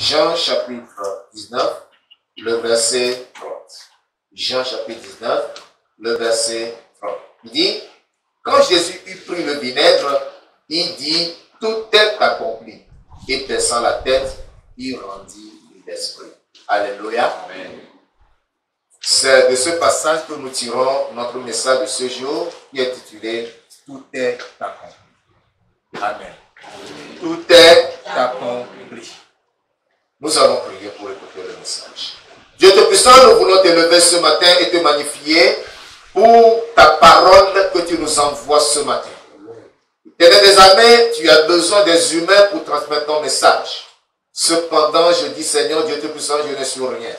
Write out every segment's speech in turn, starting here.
Jean chapitre 19, le verset 30. Jean chapitre 19, le verset 30. Il dit, quand Jésus eut pris le vinaigre, il dit, tout est accompli. Et baissant la tête, il rendit l'esprit. Alléluia. Amen. C'est de ce passage que nous tirons notre message de ce jour qui est intitulé « Tout est accompli ». Amen. Tout est accompli. Nous allons prier pour écouter le message. Dieu Tout-Puissant, nous voulons t'élever ce matin et te magnifier pour ta parole que tu nous envoies ce matin. Éternel des armées, tu as besoin des humains pour transmettre ton message. Cependant, je dis Seigneur, Dieu Tout-Puissant, je ne suis rien.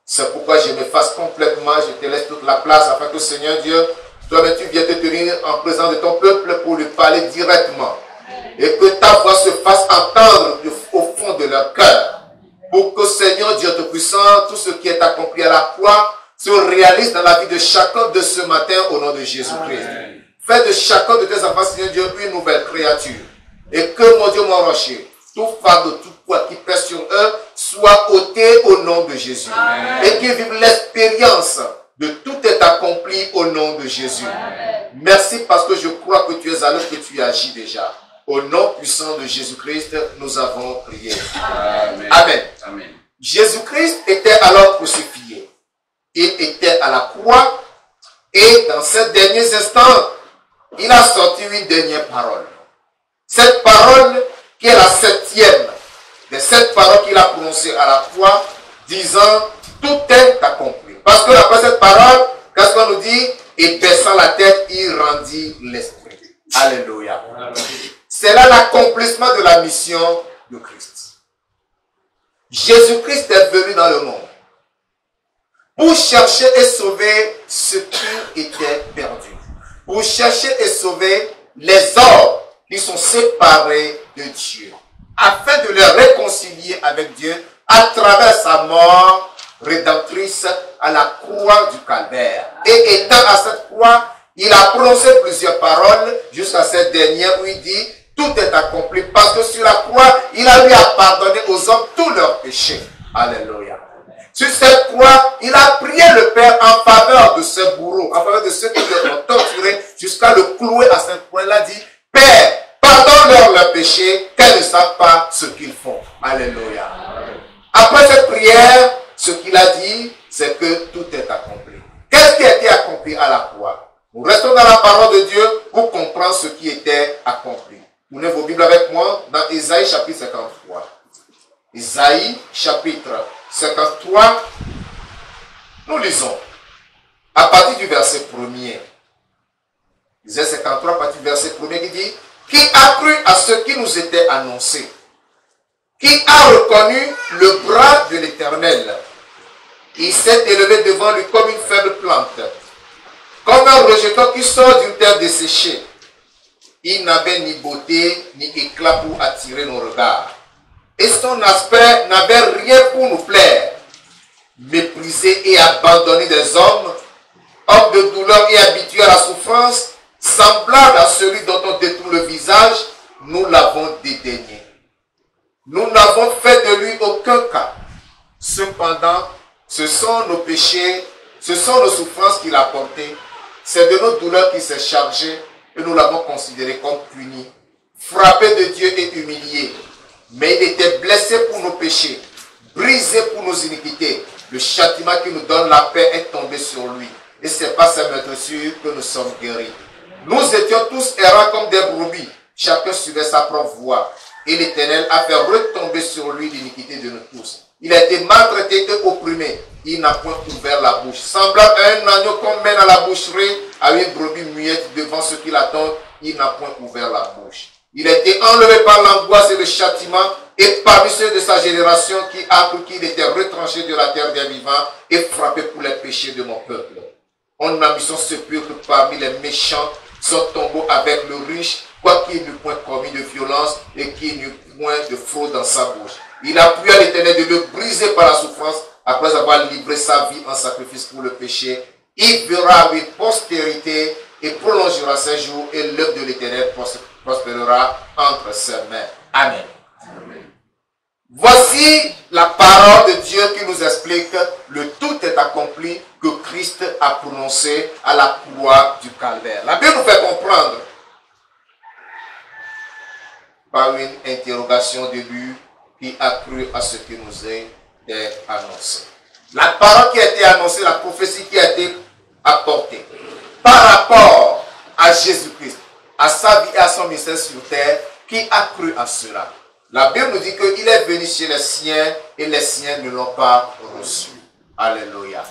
C'est pourquoi je m'efface complètement, je te laisse toute la place afin que Seigneur Dieu, toi-même tu viens te tenir en présence de ton peuple pour lui parler directement. Et que ta voix se fasse entendre au fond de leur cœur. Pour que Seigneur Dieu Tout-Puissant, tout ce qui est accompli à la croix se réalise dans la vie de chacun de ce matin au nom de Jésus-Christ. Fais de chacun de tes enfants, Seigneur Dieu, une nouvelle créature. Et que, mon Dieu, mon rocher, tout fardeau, tout poids qui pèse sur eux, soit ôté au nom de Jésus. Amen. Et qu'ils vivent l'expérience de tout est accompli au nom de Jésus. Amen. Merci parce que je crois que tu es à l'œuvre, que tu agis déjà. Au nom puissant de Jésus-Christ, nous avons prié. Amen. Amen. Amen. Jésus-Christ était alors crucifié. Il était à la croix et dans ces derniers instants, il a sorti une dernière parole. Cette parole qui est la septième des 7 paroles qu'il a prononcées à la croix, disant tout est accompli. Parce que après cette parole, qu'est-ce qu'on nous dit? Et baissant la tête, il rendit l'esprit. Alléluia. C'est là l'accomplissement de la mission de Christ. Jésus-Christ est venu dans le monde pour chercher et sauver ce qui était perdu. Pour chercher et sauver les hommes qui sont séparés de Dieu, afin de les réconcilier avec Dieu à travers sa mort rédemptrice à la croix du Calvaire. Et étant à cette croix, il a prononcé plusieurs paroles jusqu'à cette dernière où il dit tout est accompli parce que sur la croix, il a eu à pardonner aux hommes tous leurs péchés. Alléluia. Sur cette croix, il a prié le Père en faveur de ce bourreau, en faveur de ceux qui l'ont torturé jusqu'à le clouer à cette croix. Il a dit, Père, pardonne-leur leurs péchés, qu'elles ne savent pas ce qu'ils font. Alléluia. Après cette prière, ce qu'il a dit, c'est que tout est accompli. Qu'est-ce qui a été accompli à la croix? Nous restons dans la parole de Dieu pour comprendre ce qui était accompli. Tournez vos Bibles avec moi dans Ésaïe chapitre 53. Ésaïe chapitre 53, nous lisons à partir du verset 1er. Ésaïe 53, à partir du verset 1er qui dit, qui a cru à ce qui nous était annoncé, qui a reconnu le bras de l'Éternel. Il s'est élevé devant lui comme une faible plante, comme un rejeton qui sort d'une terre desséchée. Il n'avait ni beauté ni éclat pour attirer nos regards. Et son aspect n'avait rien pour nous plaire. Méprisé et abandonné des hommes, homme de douleur et habitué à la souffrance, semblable à celui dont on détourne le visage, nous l'avons dédaigné. Nous n'avons fait de lui aucun cas. Cependant, ce sont nos péchés, ce sont nos souffrances qu'il a portées. C'est de nos douleurs qu'il s'est chargé et nous l'avons considéré comme puni, frappé de Dieu et humilié. Mais il était blessé pour nos péchés, brisé pour nos iniquités. Le châtiment qui nous donne la paix est tombé sur lui. Et c'est par sa meurtrissure que nous sommes guéris. Nous étions tous errants comme des brebis. Chacun suivait sa propre voie. Et l'Éternel a fait retomber sur lui l'iniquité de nous tous. Il a été maltraité et opprimé. Il n'a point ouvert la bouche. Semblable à un agneau qu'on mène à la boucherie, à une brebis muette devant ceux qui l'attendent, il n'a point ouvert la bouche. Il a été enlevé par l'angoisse et le châtiment, et parmi ceux de sa génération qui a cru qu'il était retranché de la terre des vivants et frappé pour les péchés de mon peuple. On a mis son sépulcre parmi les méchants, son tombeau avec le riche, quoiqu'il n'eût point commis de violence et qu'il n'eût point de fraude dans sa bouche. Il a plu à l'Éternel de le briser par la souffrance, après avoir livré sa vie en sacrifice pour le péché. Il verra avec postérité et prolongera ses jours, et l'œuvre de l'Éternel prospérera entre ses mains. Amen. Amen. Voici la parole de Dieu qui nous explique le tout est accompli que Christ a prononcé à la croix du calvaire. La Bible nous fait comprendre par une interrogation de lui qui a cru à ce qui nous est annoncé. La parole qui a été annoncée, la prophétie qui a été apportée par rapport à Jésus-Christ, à sa vie et à son ministère sur terre, qui a cru à cela? La Bible nous dit qu'il est venu chez les siens et les siens ne l'ont pas reçu. Alléluia.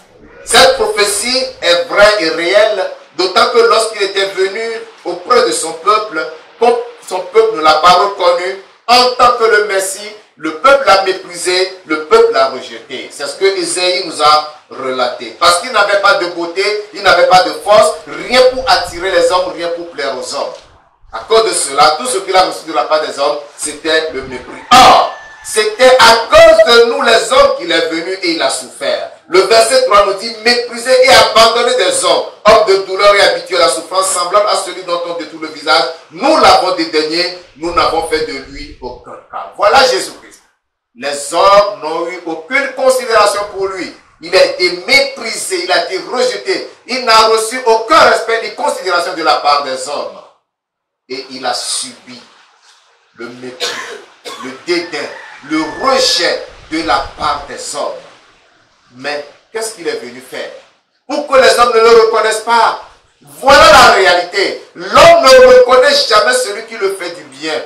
Cette prophétie est vraie et réelle, d'autant que lorsqu'il était venu auprès de son peuple ne l'a pas reconnu en tant que le Messie. Le peuple l'a méprisé, le peuple l'a rejeté. C'est ce que Ésaïe nous a relaté. Parce qu'il n'avait pas de beauté, il n'avait pas de force, rien pour attirer les hommes, rien pour plaire aux hommes. À cause de cela, tout ce qu'il a reçu de la part des hommes, c'était le mépris. Or, c'était à cause de nous les hommes qu'il est venu et il a souffert. Le verset 3 nous dit, méprisé et abandonné des hommes, homme de douleur et habitué à la souffrance, semblable à celui dont on détourne le visage, nous l'avons dédaigné, nous n'avons fait de lui aucun cas. Voilà Jésus-Christ. Les hommes n'ont eu aucune considération pour lui. Il a été méprisé, il a été rejeté. Il n'a reçu aucun respect ni considération de la part des hommes. Et il a subi le mépris, le dédain, le rejet de la part des hommes. Mais qu'est-ce qu'il est venu faire? Pour que les hommes ne le reconnaissent pas. Voilà la réalité. L'homme ne reconnaît jamais celui qui le fait du bien.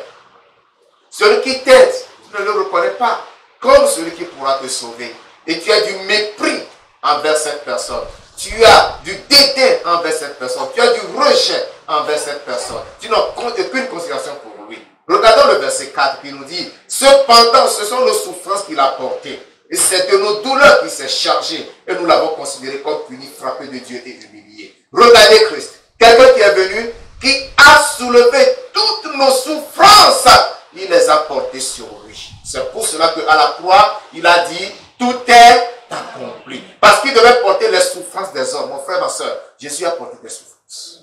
Celui qui t'aide, tu ne le reconnais pas comme celui qui pourra te sauver. Et tu as du mépris envers cette personne. Tu as du dédain envers cette personne. Tu as du rejet envers cette personne. Tu n'as aucune considération pour lui. Regardons le verset 4 qui nous dit, cependant, ce sont nos souffrances qu'il a portées. Et c'est de nos douleurs qu'il s'est chargé. Et nous l'avons considéré comme puni, frappé de Dieu et humilié. Regardez Christ. Quelqu'un qui est venu, qui a soulevé toutes nos souffrances. Il les a portées sur lui. C'est pour cela qu'à la croix, il a dit, tout est accompli. Parce qu'il devait porter les souffrances des hommes. Mon frère, ma soeur, Jésus a porté des souffrances.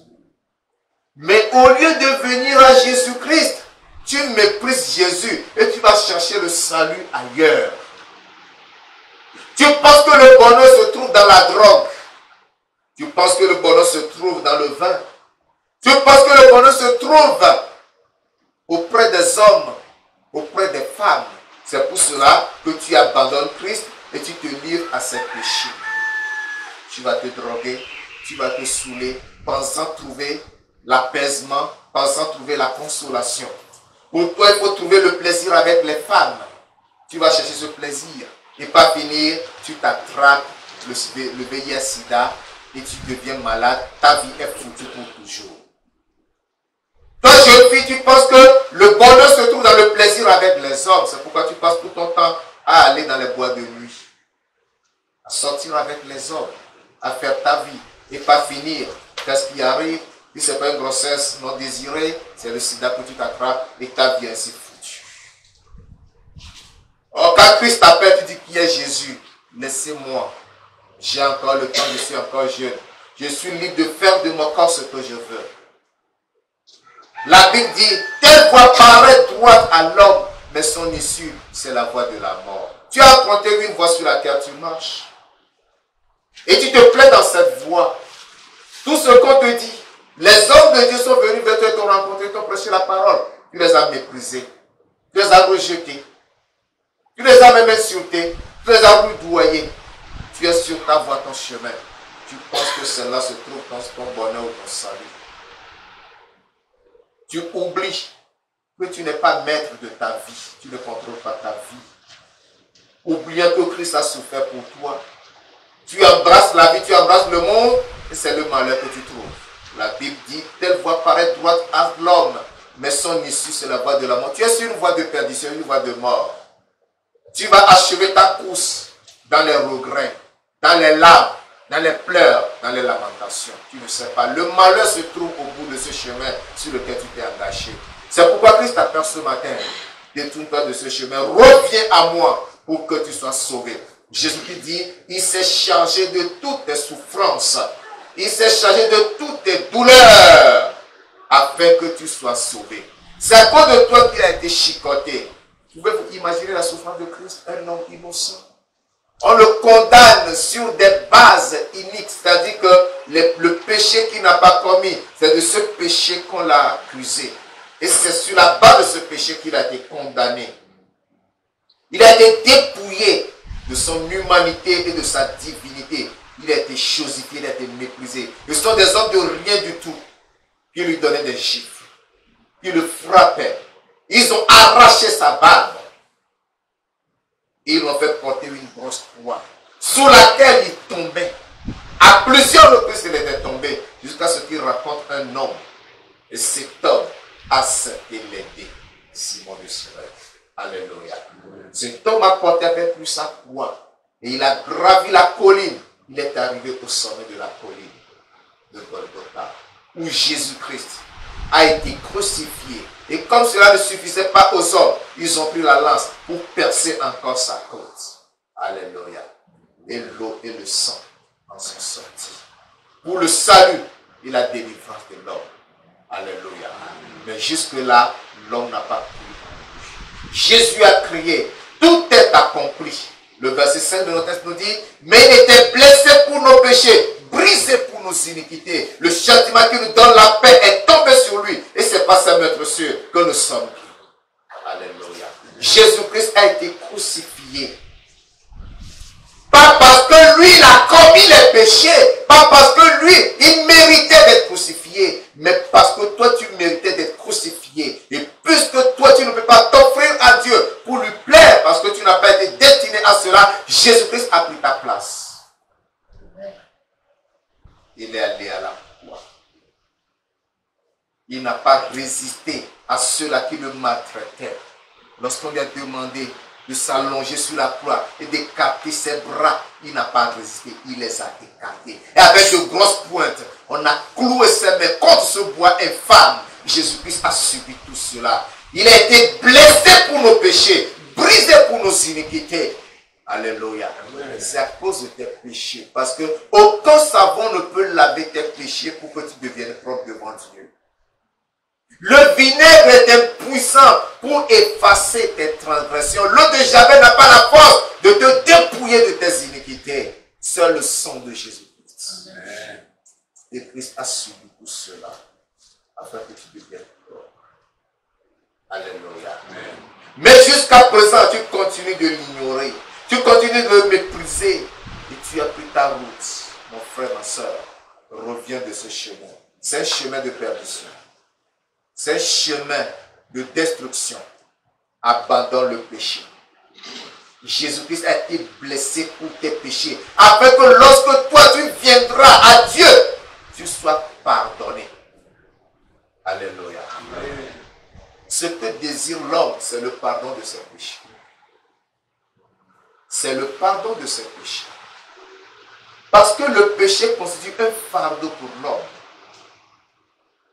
Mais au lieu de venir à Jésus-Christ, tu méprises Jésus et tu vas chercher le salut ailleurs. Tu penses que le bonheur se trouve dans la drogue. Tu penses que le bonheur se trouve dans le vin. Tu penses que le bonheur se trouve auprès des hommes, auprès des femmes. C'est pour cela que tu abandonnes Christ et tu te livres à ses péchés. Tu vas te droguer, tu vas te saouler, pensant trouver l'apaisement, pensant trouver la consolation. Pour toi, il faut trouver le plaisir avec les femmes. Tu vas chercher ce plaisir. Et pas finir, tu t'attrapes le VIH-Sida et tu deviens malade. Ta vie est foutue pour toujours. Toi, jeune fille, tu penses que le bonheur se trouve dans le plaisir avec les hommes. C'est pourquoi tu passes tout ton temps à aller dans les boîtes de nuit, à sortir avec les hommes, à faire ta vie et pas finir. Qu'est-ce qui arrive? Si ce n'est pas une grossesse non désirée, c'est le sida que tu t'attrapes et ta vie est ainsi foutue. Or, quand Christ t'appelle, tu dis qui est Jésus? Laissez-moi. J'ai encore le temps, je suis encore jeune. Je suis libre de faire de mon corps ce que je veux. La Bible dit, telle voie paraît droite à l'homme, mais son issue, c'est la voie de la mort. Tu as emprunté une voie sur laquelle tu marches. Et tu te plais dans cette voie. Tout ce qu'on te dit, les hommes de Dieu sont venus vers toi, t'ont rencontré, t'ont prêché la parole. Tu les as méprisés. Tu les as rejetés. Tu les as même insultés. Tu les as rudoyés. Tu es sur ta voie, ton chemin. Tu penses que celle-là se trouve dans ton bonheur ou ton salut. Tu oublies que tu n'es pas maître de ta vie. Tu ne contrôles pas ta vie. Oubliant que Christ a souffert pour toi. Tu embrasses la vie, tu embrasses le monde, et c'est le malheur que tu trouves. La Bible dit, telle voie paraît droite à l'homme, mais son issue, c'est la voie de la mort. Tu es sur une voie de perdition, une voie de mort. Tu vas achever ta course dans les regrets, dans les larmes, dans les pleurs, dans les lamentations. Tu ne sais pas. Le malheur se trouve au bout de ce chemin sur lequel tu t'es engagé. C'est pourquoi Christ t'appelle ce matin. Détourne-toi de ce chemin. Reviens à moi pour que tu sois sauvé. Jésus qui dit, il s'est chargé de toutes tes souffrances. Il s'est chargé de toutes tes douleurs afin que tu sois sauvé. C'est à cause de toi qu'il a été chicoté. Pouvez-vous imaginer la souffrance de Christ, un homme innocent? On le condamne sur des bases iniques, c'est-à-dire que le péché qu'il n'a pas commis, c'est de ce péché qu'on l'a accusé. Et c'est sur la base de ce péché qu'il a été condamné. Il a été dépouillé de son humanité et de sa divinité. Il a été chosifié, il a été méprisé. Ce sont des hommes de rien du tout qui lui donnaient des gifles, qui le frappaient. Ils ont arraché sa barbe. Et ils l'ont fait porter une grosse croix sous laquelle il tombait. À plusieurs reprises, il était tombé jusqu'à ce qu'il raconte un homme. Et cet homme a accepté l'aider. Simon de Cyrène. Alléluia. Cet homme a porté avec lui sa croix. Et il a gravi la colline. Il est arrivé au sommet de la colline de Golgotha, où Jésus-Christ a été crucifié. Et comme cela ne suffisait pas aux hommes, ils ont pris la lance pour percer encore sa côte. Alléluia. Et l'eau et le sang en sont sortis. Pour le salut et la délivrance de l'homme. Alléluia. Mais jusque-là, l'homme n'a pas cru. Jésus a crié, tout est accompli. Le verset 5 de notre texte nous dit, mais il était blessé pour nos péchés, brisé pour nos iniquités. Le châtiment qui nous donne la paix est tombé sur lui. Et c'est par sa meurtrissure que nous sommes. Alléluia. Jésus-Christ a été crucifié. Pas parce que lui, il a commis les péchés. Pas parce que lui, il méritait d'être crucifié. Mais parce que toi, tu méritais d'être crucifié. Et puisque toi, tu ne peux pas t'offrir à Dieu pour lui plaire, parce que tu n'as pas été destiné à cela, Jésus-Christ a pris ta place. Il est allé à la croix. Il n'a pas résisté à ceux-là qui le maltraitaient. Lorsqu'on lui a demandé de s'allonger sur la croix et d'écarter ses bras, il n'a pas résisté, il les a écartés. Et avec de grosses pointes, on a cloué ses mains contre ce bois infâme. Jésus-Christ a subi tout cela. Il a été blessé pour nos péchés, brisé pour nos iniquités. Alléluia. C'est à cause de tes péchés. Parce que aucun savon ne peut laver tes péchés pour que tu deviennes propre devant Dieu. Le vinaigre est impuissant pour effacer tes transgressions. L'eau de Javel n'a pas la force de te dépouiller de tes iniquités. Seul le sang de Jésus-Christ. Et Christ a subi tout cela afin que tu deviennes propre. Alléluia. Mais jusqu'à présent, tu continues de l'ignorer. Tu continues de le mépriser. Et tu as pris ta route. Mon frère, ma soeur, reviens de ce chemin. C'est un chemin de perdition. C'est un chemin de destruction. Abandonne le péché. Jésus-Christ a été blessé pour tes péchés. Afin que lorsque toi tu viendras à Dieu, tu sois pardonné. Alléluia. Amen. Ce que désire l'homme, c'est le pardon de ses péchés. C'est le pardon de ses péchés. Parce que le péché constitue un fardeau pour l'homme.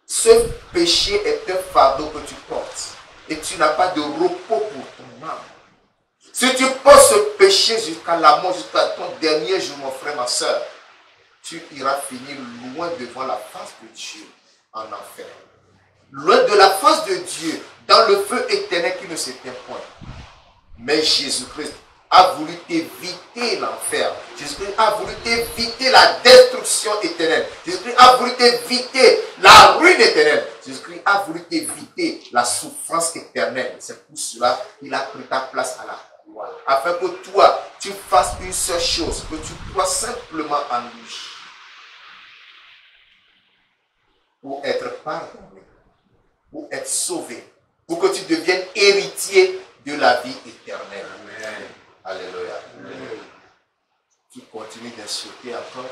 Ce péché est un fardeau que tu portes. Et tu n'as pas de repos pour ton âme. Si tu portes ce péché jusqu'à la mort, jusqu'à ton dernier jour, mon frère, ma soeur, tu iras finir loin devant la face de Dieu en enfer. Loin de la face de Dieu, dans le feu éternel qui ne s'éteint point. Mais Jésus-Christ a voulu t'éviter l'enfer. Jésus-Christ a voulu t'éviter la destruction éternelle. Jésus-Christ a voulu t'éviter la ruine éternelle. Jésus-Christ a voulu t'éviter la souffrance éternelle. C'est pour cela qu'il a pris ta place à la croix. Afin que toi, tu fasses une seule chose, que tu crois simplement en lui. Pour être pardonné, pour être sauvé, pour que tu deviennes héritier de la vie éternelle. Amen. Alléluia. Amen. Tu continues d'insulter encore.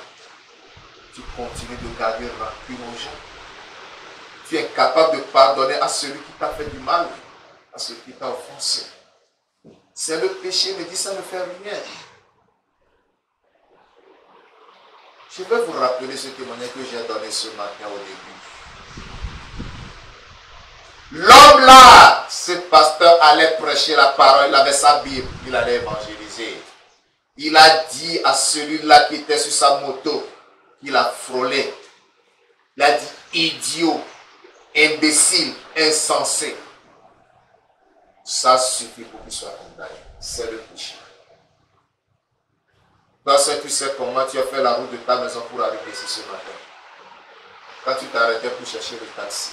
Tu continues de garder rancune aux gens. Tu es incapable de pardonner à celui qui t'a fait du mal, à celui qui t'a offensé. C'est le péché, mais dis ça ne fait rien. Je vais vous rappeler ce témoignage que j'ai donné ce matin au début. L'homme là, ce pasteur allait prêcher la parole, il avait sa Bible, il allait évangéliser. Il a dit à celui-là qui était sur sa moto, qu'il a frôlé. Il a dit idiot, imbécile, insensé. Ça suffit pour qu'il soit condamné. C'est le péché. Toi, tu sais comment tu as fait la route de ta maison pour arriver ici ce matin. Quand tu t'arrêtais pour chercher le taxi,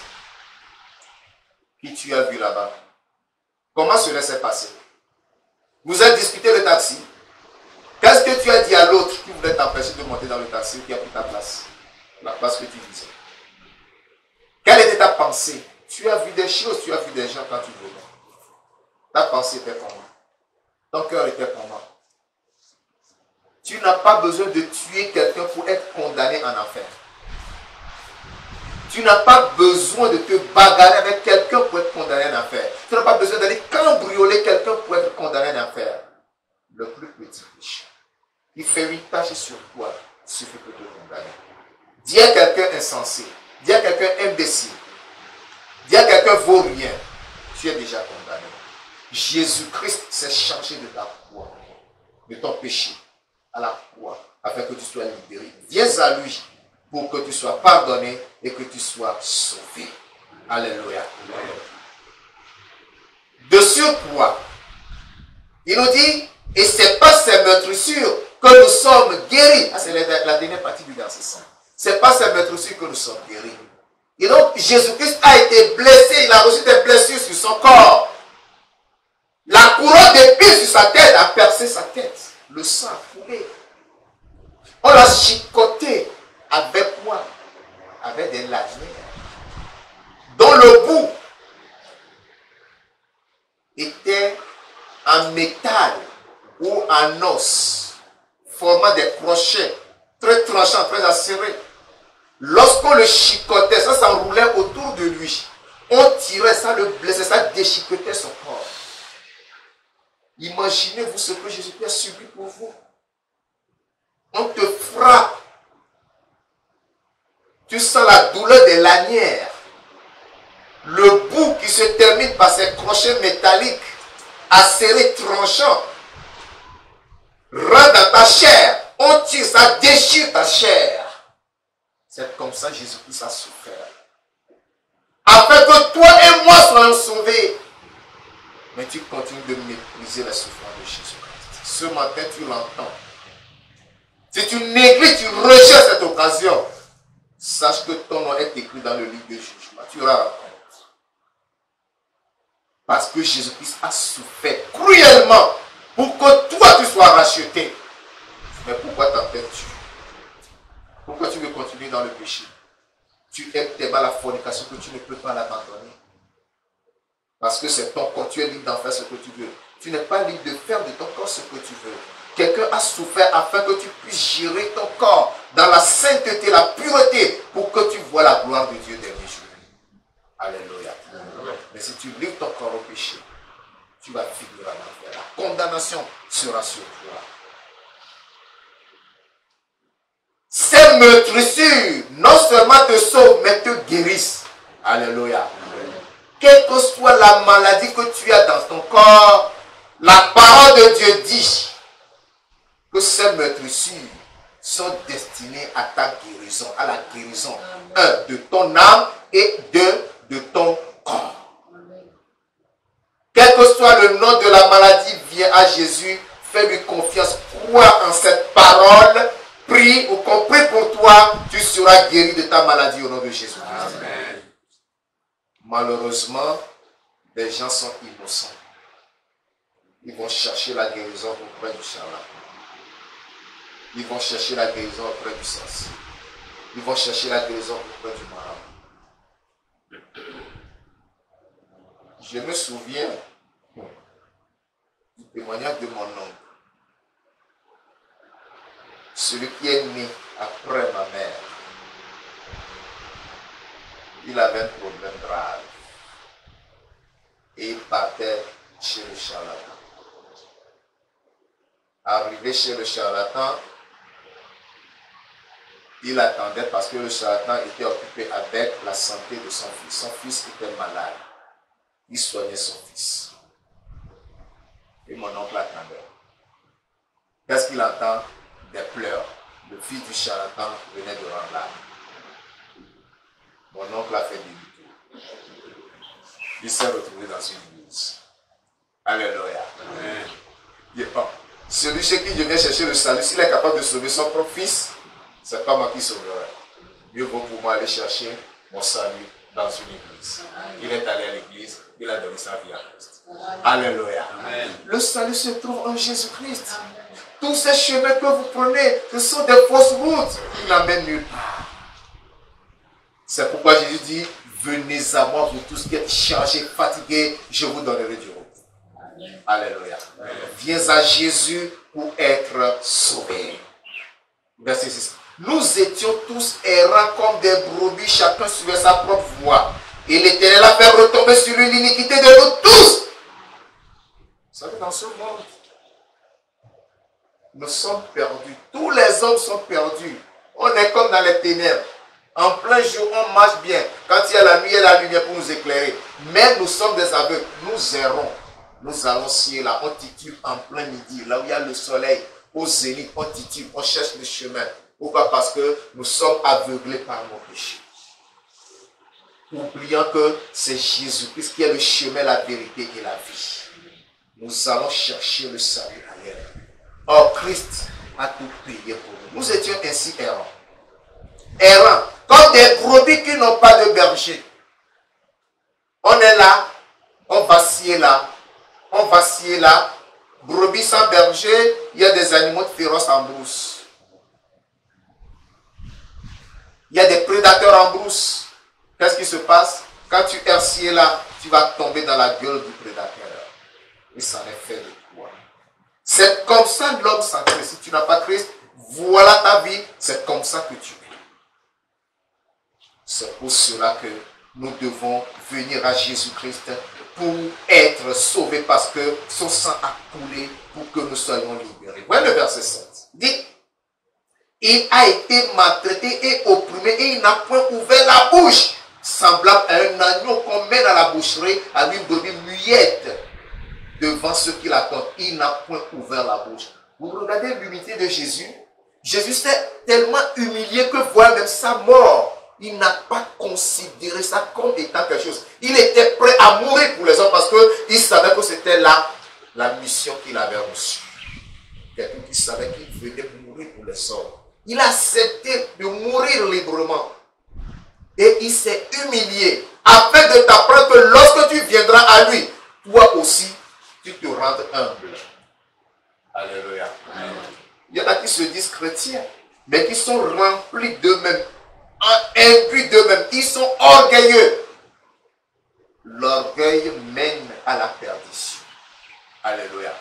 qui tu as vu là-bas? Comment cela s'est passé? Vous avez discuté le taxi. Qu'est-ce que tu as dit à l'autre qui voulait t'empêcher de monter dans le taxi qui a pris ta place? La place que tu disais. Quelle était ta pensée? Tu as vu des choses, tu as vu des gens quand tu venais. Ta pensée était comment? Ton cœur était comment? Tu n'as pas besoin de tuer quelqu'un pour être condamné en enfer. Tu n'as pas besoin de te bagarrer avec quelqu'un pour être condamné en enfer. Tu n'as pas besoin d'aller cambrioler quelqu'un pour être condamné en enfer. Le plus petit péché qui fait une tâche sur toi suffit pour te condamner. Dis à quelqu'un insensé, dis à quelqu'un imbécile, dis à quelqu'un vaurien, tu es déjà condamné. Jésus-Christ s'est chargé de ta croix, de ton péché à la croix, afin que tu sois libéré. Viens à lui pour que tu sois pardonné et que tu sois sauvé. Alléluia. De surcroît, il nous dit, et c'est pas ces meurtrissures que nous sommes guéris. Ah, c'est la dernière partie du verset 100. C'est pas ces meurtrissures que nous sommes guéris. Et donc, Jésus-Christ a été blessé, il a reçu des blessures sur son corps. La couronne d'épines sur sa tête a percé sa tête. Le sang a coulé. On l'a chicoté avec quoi? Avec des lanières. Dont le bout était en métal ou en os, formant des crochets très tranchants, très acérés. Lorsqu'on le chicotait, ça s'enroulait autour de lui. On tirait, ça le blessait, ça déchiquetait son corps. Imaginez-vous ce que Jésus a subi pour vous. On te frappe. Tu sens la douleur des lanières. Le bout qui se termine par ces crochets métalliques, acérés, tranchants, rentre dans ta chair. On tire, ça déchire ta chair. C'est comme ça que Jésus-Christ a souffert. Afin que toi et moi soyons sauvés. Mais tu continues de mépriser la souffrance de Jésus-Christ. Ce matin, tu l'entends. Si tu négliges, tu rejettes cette occasion, sache que ton nom est écrit dans le livre de jugement. Tu auras la honte. Parce que Jésus-Christ a souffert cruellement pour que toi tu sois racheté. Mais pourquoi t'entêtes-tu? Pourquoi tu veux continuer dans le péché? Tu aimes tellement la fornication que tu ne peux pas l'abandonner. Parce que c'est ton corps, tu es libre d'en faire ce que tu veux. Tu n'es pas libre de faire de ton corps ce que tu veux. Quelqu'un a souffert afin que tu puisses gérer ton corps dans la sainteté, la pureté, pour que tu vois la gloire de Dieu dernier jour. Alléluia. Mais si tu livres ton corps au péché, tu vas finir en enfer. La condamnation sera sur toi. Ces meurtrissures non seulement te sauvent, mais te guérissent. Alléluia. Quelle que soit la maladie que tu as dans ton corps, la parole de Dieu dit que ces meurtrissures sont destinées à ta guérison, à la guérison, de ton âme et de ton corps. Quel que soit le nom de la maladie, viens à Jésus, fais-lui confiance, crois en cette parole, prie ou qu'on prie pour toi, tu seras guéri de ta maladie au nom de Jésus. Amen. Malheureusement, les gens sont innocents. Ils vont chercher la guérison auprès du charlatan. Ils vont chercher la guérison auprès du sorcier. Ils vont chercher la guérison auprès du marabout. Je me souviens du témoignage de mon oncle. Celui qui est né après ma mère. Il avait un problème grave. Et il partait chez le charlatan. Arrivé chez le charlatan, il attendait parce que le charlatan était occupé avec la santé de son fils. Son fils était malade. Il soignait son fils. Et mon oncle attendait. Qu'est-ce qu'il entend? Des pleurs. Le fils du charlatan venait de rendre l'âme. Mon oncle a fait demi-tour. Il s'est retrouvé dans une église. Alléluia. Celui chez qui je viens chercher le salut, s'il est capable de sauver son propre fils, c'est pas moi qui sauverai. Mieux vaut pour moi aller chercher mon salut dans une église. Il est allé à l'église, il a donné sa vie à Christ. Alléluia. Amen. Le salut se trouve en Jésus-Christ. Tous ces chemins que vous prenez, ce sont des fausses routes qui n'amènent nulle part. C'est pourquoi Jésus dit, venez à moi, vous tous qui êtes chargés, fatigués, je vous donnerai du repos. Alléluia. Amen. Viens à Jésus pour être sauvé. Verset 6. Nous étions tous errants comme des brebis, chacun suivait sa propre voie. Et l'Éternel a fait retomber sur lui l'iniquité de nous tous. Vous savez, dans ce monde, nous sommes perdus. Tous les hommes sont perdus. On est comme dans les ténèbres. En plein jour, on marche bien. Quand il y a la nuit, il y a la lumière pour nous éclairer. Mais nous sommes des aveugles. Nous errons. Nous allons scier là. On titube en plein midi. Là où il y a le soleil. Au zénith, on titube. On cherche le chemin. Pourquoi? Parce que nous sommes aveuglés par nos péchés. Oubliant que c'est Jésus-Christ qui est le chemin, la vérité et la vie. Nous allons chercher le salut ailleurs. Or, Christ a tout payé pour nous. Nous étions ainsi errants. Errants, comme des brebis qui n'ont pas de berger. On est là, on vacille là, on vacille là. Brebis sans berger, il y a des animaux féroces en brousse. Il y a des prédateurs en brousse. Qu'est-ce qui se passe? Quand tu erres là, tu vas tomber dans la gueule du prédateur. Et ça est fait de toi. C'est comme ça l'homme sans Christ. Si tu n'as pas Christ, voilà ta vie. C'est comme ça que tu es. C'est pour cela que nous devons venir à Jésus-Christ pour être sauvés parce que son sang a coulé pour que nous soyons libérés. Voyez le verset 7. Dit, il a été maltraité et opprimé et il n'a point ouvert la bouche. Semblable à un agneau qu'on mène à la boucherie, à une brebis muette devant ceux qui l'attendent. Il n'a point ouvert la bouche. Vous regardez l'humilité de Jésus. Jésus s'est tellement humilié que voit même sa mort. Il n'a pas considéré ça comme étant quelque chose. Il était prêt à mourir pour les hommes parce qu'il savait que c'était là la mission qu'il avait reçue. Quelqu'un qui savait qu'il venait mourir pour les hommes. Il a accepté de mourir librement. Et il s'est humilié afin de t'apprendre que lorsque tu viendras à lui, toi aussi, tu te rends humble. Alléluia. Amen. Il y en a qui se disent chrétiens, mais qui sont remplis d'eux-mêmes, imbus d'eux-mêmes. Ils sont orgueilleux. L'orgueil mène à la perdition. Alléluia.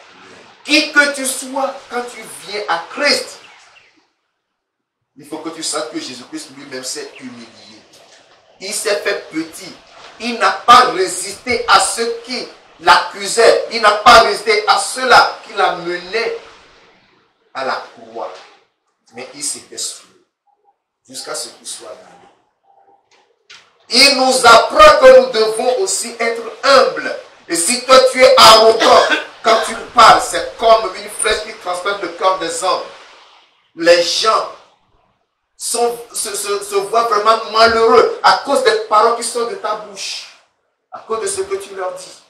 Qui que tu sois, quand tu viens à Christ, il faut que tu saches que Jésus-Christ lui-même s'est humilié. Il s'est fait petit. Il n'a pas résisté à ceux qui l'accusaient. Il n'a pas résisté à ceux-là qui l'amenaient à la croix. Mais il s'était souillé jusqu'à ce qu'il soit humilié. Il nous apprend que nous devons aussi être humbles. Et si toi tu es arrogant, quand tu parles, c'est comme une flèche qui transperce le cœur des hommes. Les gens se voient vraiment malheureux à cause des paroles qui sortent de ta bouche, à cause de ce que tu leur dis.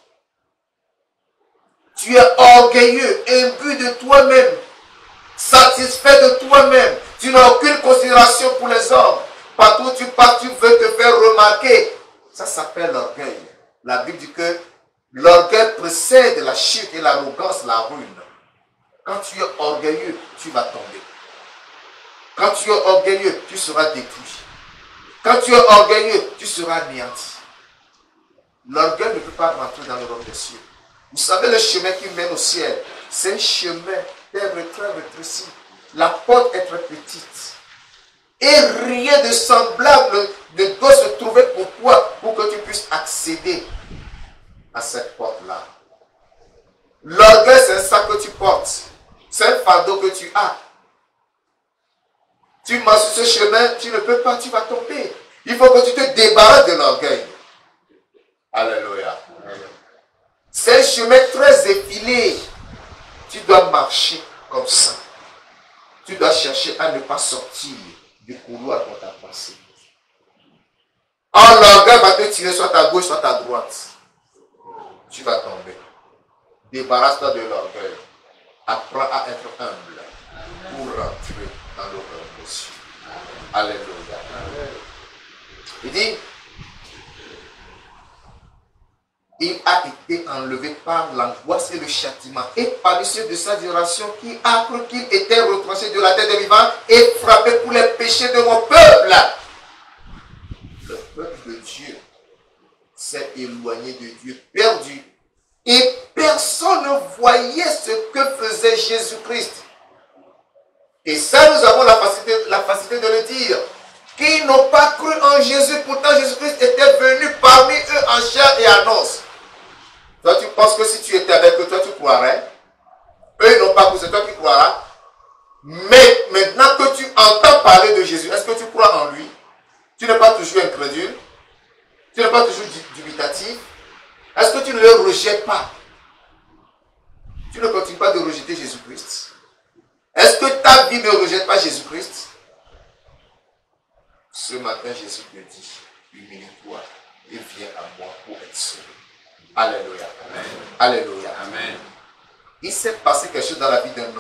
Tu es orgueilleux, imbu de toi-même, satisfait de toi-même. Tu n'as aucune considération pour les hommes. Partout où tu pars, tu veux te faire remarquer. Ça s'appelle l'orgueil. La Bible dit que l'orgueil précède la chute et l'arrogance la ruine. Quand tu es orgueilleux, tu vas tomber. Quand tu es orgueilleux, tu seras détruit. Quand tu es orgueilleux, tu seras anéanti. L'orgueil ne peut pas rentrer dans le royaume des cieux. Vous savez, le chemin qui mène au ciel, c'est un chemin très rétréci. La porte est très petite. Et rien de semblable ne doit se trouver pour toi pour que tu puisses accéder à cette porte-là. L'orgueil, c'est un sac que tu portes. C'est un fardeau que tu as. Tu marches sur ce chemin, tu ne peux pas, tu vas tomber. Il faut que tu te débarrasses de l'orgueil. Alléluia. C'est un chemin très effilé. Tu dois marcher comme ça. Tu dois chercher à ne pas sortir du couloir qu'on t'a passé. Or, l'orgueil va te tirer soit à gauche, soit à droite. Tu vas tomber. Débarrasse-toi de l'orgueil. Apprends à être humble pour rentrer dans le royaume des cieux. Alléluia. Il dit, il a été enlevé par l'angoisse et le châtiment et par les cieux de sa génération qui a cru qu'il était retranché de la terre des vivants et frappé pour les péchés de mon peuple. Le peuple de Dieu s'est éloigné de Dieu, perdu. Et personne ne voyait ce que faisait Jésus-Christ. Et ça, nous avons la facilité de le dire. Qu'ils n'ont pas cru en Jésus, pourtant Jésus-Christ était venu parmi eux en chair et en os. Toi, tu penses que si tu étais avec eux, toi, tu croirais. Eux, ils n'ont pas cru, c'est toi qui croiras. Mais maintenant que tu entends parler de Jésus, est-ce que tu crois en lui? Tu n'es pas toujours incrédule? Tu n'es pas toujours dubitatif? Est-ce que tu ne le rejettes pas? Tu ne continues pas de rejeter Jésus-Christ? Est-ce que ta vie ne rejette pas Jésus-Christ? Ce matin, Jésus te dit, humilie-toi et viens à moi pour être sauvé. Alléluia. Amen. Alléluia. Amen. Il s'est passé quelque chose dans la vie d'un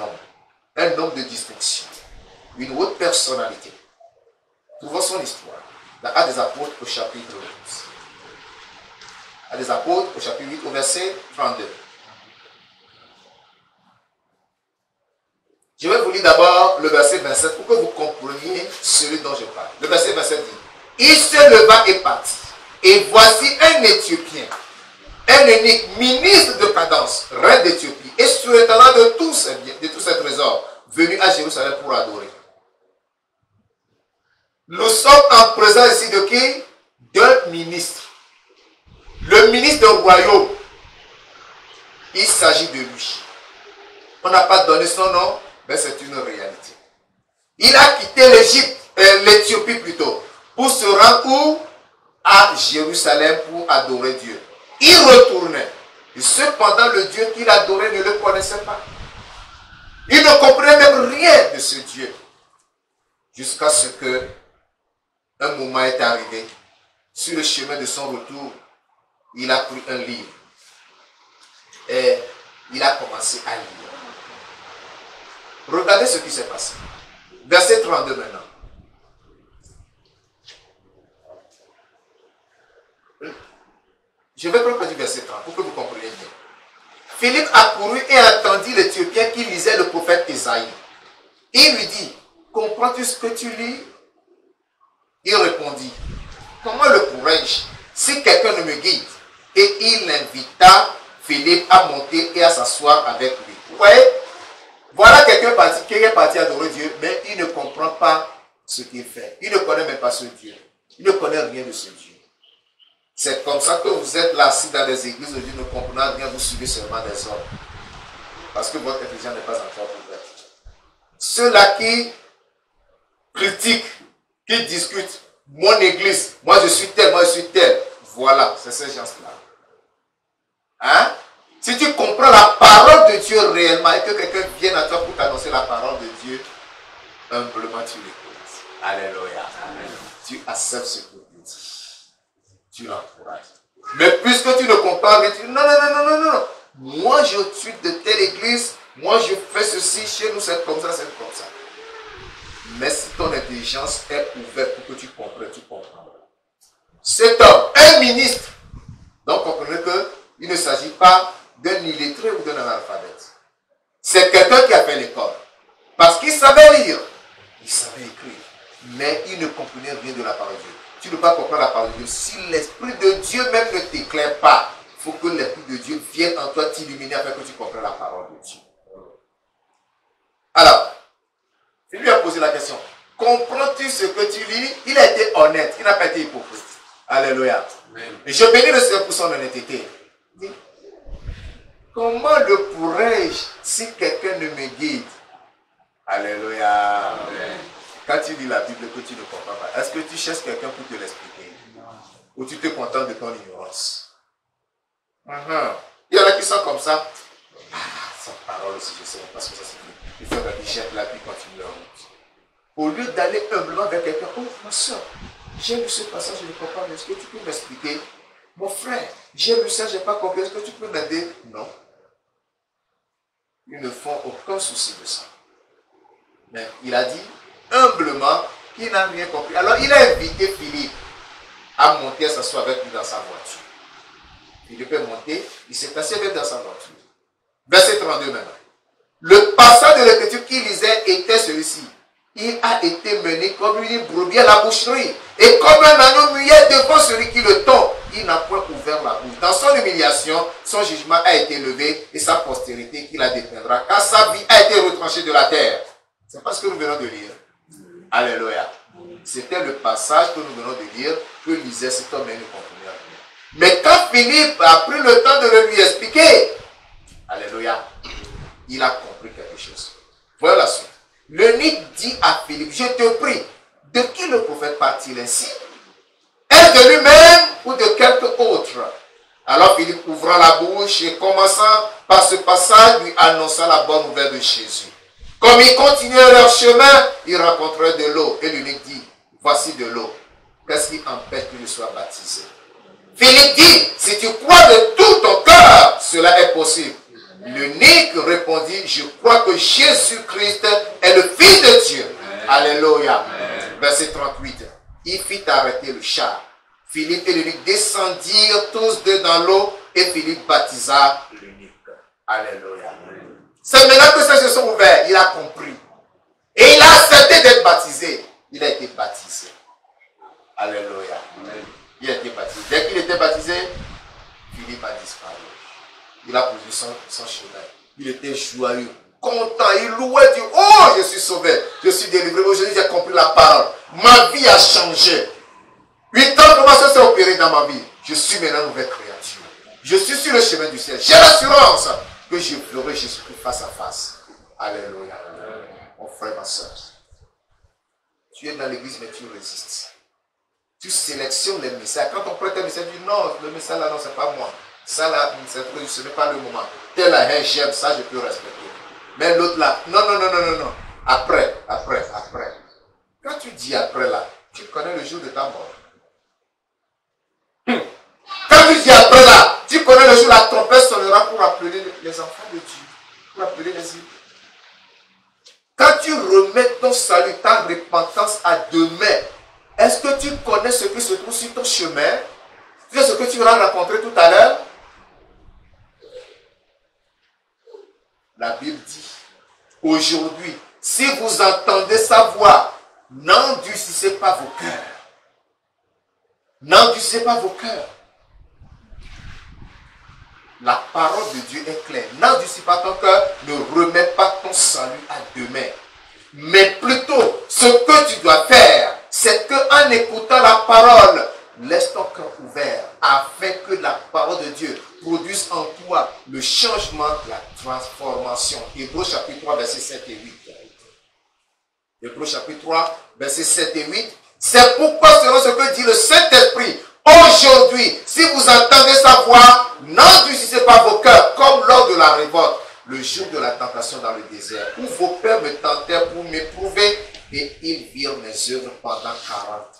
homme de distinction, une haute personnalité. Trouvons son histoire dans Actes des Apôtres au chapitre 8. Actes des Apôtres au chapitre 8 au verset 32. Je vais vous lire d'abord le verset 27 pour que vous compreniez celui dont je parle. Le verset 27 dit, il se leva et partit. Et voici un Éthiopien, un eunuque, ministre de Cadence, reine d'Éthiopie, et surintendant de tous ses biens, de tous ses trésors, venu à Jérusalem pour adorer. Nous sommes en présence ici de qui? D'un ministre. Le ministre du royaume. Il s'agit de lui. On n'a pas donné son nom, mais c'est une réalité. Il a quitté l'Égypte, l'Éthiopie plutôt, pour se rendre où? À Jérusalem pour adorer Dieu. Il retournait. Et cependant, le Dieu qu'il adorait ne le connaissait pas. Il ne comprenait même rien de ce Dieu. Jusqu'à ce que un moment est arrivé. Sur le chemin de son retour, il a pris un livre. Et il a commencé à lire. Regardez ce qui s'est passé. Verset 32 maintenant. Je vais prendre du verset 30 pour que vous compreniez bien. Philippe accourut et entendit l'Éthiopien qui lisait le prophète Isaïe. Il lui dit, comprends-tu ce que tu lis? Il répondit, comment le pourrais-je si quelqu'un ne me guide? Et il invita Philippe à monter et à s'asseoir avec lui. Vous voyez? Voilà quelqu'un qui est parti adorer Dieu, mais il ne comprend pas ce qu'il fait. Il ne connaît même pas ce Dieu. Il ne connaît rien de ce Dieu. C'est comme ça que vous êtes là, assis dans des églises où Dieu ne comprend rien, vous suivez seulement des hommes. Parce que votre intelligence n'est pas encore ouverte. Ceux-là qui critiquent, qui discutent, mon église, moi je suis tel, moi je suis tel. Voilà, c'est ces gens-là. Hein? Si tu comprends la parole de Dieu réellement et que quelqu'un vienne à toi pour t'annoncer la parole de Dieu, humblement tu l'écoutes. Alléluia. Amen. Tu acceptes ce qu'il te dit. Tu l'encourages. Mais puisque tu ne comprends rien, tu dis non, non, non, non, non, non. Moi je suis de telle église, moi je fais ceci, chez nous c'est comme ça, c'est comme ça. Mais si ton intelligence est ouverte pour que tu comprennes, tu comprends. Cet homme, un ministre, donc comprenez qu'il ne s'agit pas d'un illettré ou d'un analphabète. C'est quelqu'un qui a fait l'école. Parce qu'il savait lire, il savait écrire, mais il ne comprenait rien de la parole de Dieu. Tu ne peux pas comprendre la parole de Dieu. Si l'Esprit de Dieu même ne t'éclaire pas, il faut que l'Esprit de Dieu vienne en toi t'illuminer afin que tu comprennes la parole de Dieu. Alors, il lui a posé la question. Comprends-tu ce que tu lis? Il a été honnête, il n'a pas été hypocrite. Alléluia. Amen. Et je bénis le Seigneur pour son honnêteté. Il dit, comment le pourrais-je si quelqu'un ne me guide? Alléluia. Amen. Quand tu lis la Bible que tu ne comprends pas, est-ce que tu cherches quelqu'un pour te l'expliquer? Ou tu te contentes de ton ignorance? Il y en a qui sont comme ça. Ah, sa parole aussi, je ne sais pas ce que ça signifie. Il faut que tu jettes la vie, continue la route. Au lieu d'aller humblement vers quelqu'un, oh ma soeur, j'ai lu ce passage, je ne comprends pas, est-ce que tu peux m'expliquer? Mon frère, j'ai lu ça, je n'ai pas compris, est-ce que tu peux m'aider? Non. Ils ne font aucun souci de ça. Mais il a dit humblement qu'il n'a rien compris. Alors il a invité Philippe à monter, à s'asseoir avec lui dans sa voiture. Philippe est monté, il s'est assis avec dans sa voiture. Verset 32 maintenant. Le passage de l'écriture qu'il lisait était celui-ci. Il a été mené comme une brebis à la boucherie. Et comme un agneau muet devant celui qui le tond, il n'a point ouvert la bouche. Dans son humiliation, son jugement a été levé et sa postérité qui la dépeindra, car sa vie a été retranchée de la terre. C'est pas ce que nous venons de lire. Alléluia. C'était le passage que nous venons de lire, que lisait cet homme et nous continuons à lire. Mais quand Philippe a pris le temps de le lui expliquer, alléluia, il a compris quelque chose. Voilà la suite. L'eunuque dit à Philippe, je te prie, de qui le prophète parle-t-il ainsi? Est-ce de lui-même ou de quelque autre? Alors Philippe ouvra la bouche et commençant par ce passage, lui annonça la bonne nouvelle de Jésus. Comme ils continuaient leur chemin, ils rencontrèrent de l'eau. Et l'eunuque dit, voici de l'eau. Qu'est-ce qui empêche que je sois baptisé? Philippe dit, si tu crois de tout ton cœur, cela est possible. L'eunuque répondit, je crois que Jésus-Christ est le Fils de Dieu. Alléluia. Verset 38. Il fit arrêter le char. Philippe et l'eunuque descendirent tous deux dans l'eau et Philippe baptisa l'eunuque. Alléluia. C'est maintenant que ses yeux sont ouverts. Il a compris. Et il a accepté d'être baptisé. Il a été baptisé. Alléluia. Il a été baptisé. Dès qu'il était baptisé, Philippe a disparu. Il a poursuivi son chemin. Il était joyeux, content. Il louait Dieu. Oh, je suis sauvé. Je suis délivré. Aujourd'hui, j'ai compris la parole. Ma vie a changé. 8 ans, comment ça s'est opéré dans ma vie? Je suis maintenant une nouvelle créature. Je suis sur le chemin du ciel. J'ai l'assurance que je verrai Jésus-Christ face à face. Alléluia. Mon frère, ma soeur. Tu es dans l'église, mais tu résistes. Tu sélectionnes les messages. Quand on prête un message, tu dis non, le message là, non, c'est pas moi. Ça là, ce n'est pas le moment. Tel là, j'aime ça, je peux respecter. Mais l'autre là, non. Après. Quand tu dis après là, tu connais le jour de ta mort. Quand tu dis après là, tu connais le jour où la trompette sonnera pour appeler les enfants de Dieu. Pour appeler les îles. Quand tu remets ton salut, ta repentance à demain, est-ce que tu connais ce qui se trouve sur ton chemin? Tu sais ce que tu vas rencontrer tout à l'heure? La Bible dit, aujourd'hui, si vous entendez sa voix, n'endurcissez pas vos cœurs. N'endurcissez pas vos cœurs. La parole de Dieu est claire. N'endurcis pas ton cœur, ne remets pas ton salut à demain. Mais plutôt, ce que tu dois faire, c'est qu'en écoutant la parole, laisse ton cœur ouvert afin que la parole de Dieu produise en toi le changement, la transformation. Hébreux chapitre 3, versets 7 et 8. Hébreux chapitre 3, versets 7 et 8. C'est pourquoi, selon ce que dit le Saint-Esprit, aujourd'hui, si vous entendez sa voix, n'endurcissez pas vos cœurs comme lors de la révolte, le jour de la tentation dans le désert, où vos pères me tentèrent pour m'éprouver et ils virent mes œuvres pendant 40 ans.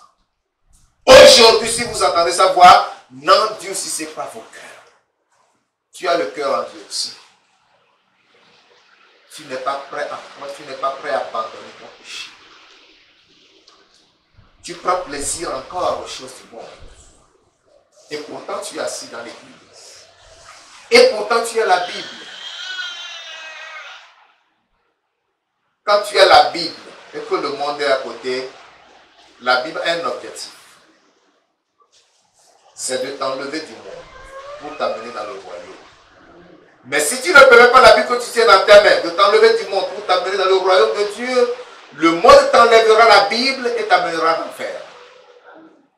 Aujourd'hui, si vous entendez sa voix, n'endurcissez pas vos cœurs. Tu as le cœur endurci. Tu n'es pas prêt à croire, tu n'es pas prêt à abandonner ton péché. Tu prends plaisir encore aux choses du monde. Et pourtant, tu es assis dans l'église. Et pourtant, tu as la Bible. Quand tu as la Bible et que le monde est à côté, la Bible a un objectif. C'est de t'enlever du monde pour t'amener dans le royaume. Mais si tu ne permets pas la Bible que tu tiens dans tes mains, de t'enlever du monde pour t'amener dans le royaume de Dieu, le monde t'enlèvera la Bible et t'amènera à l'enfer.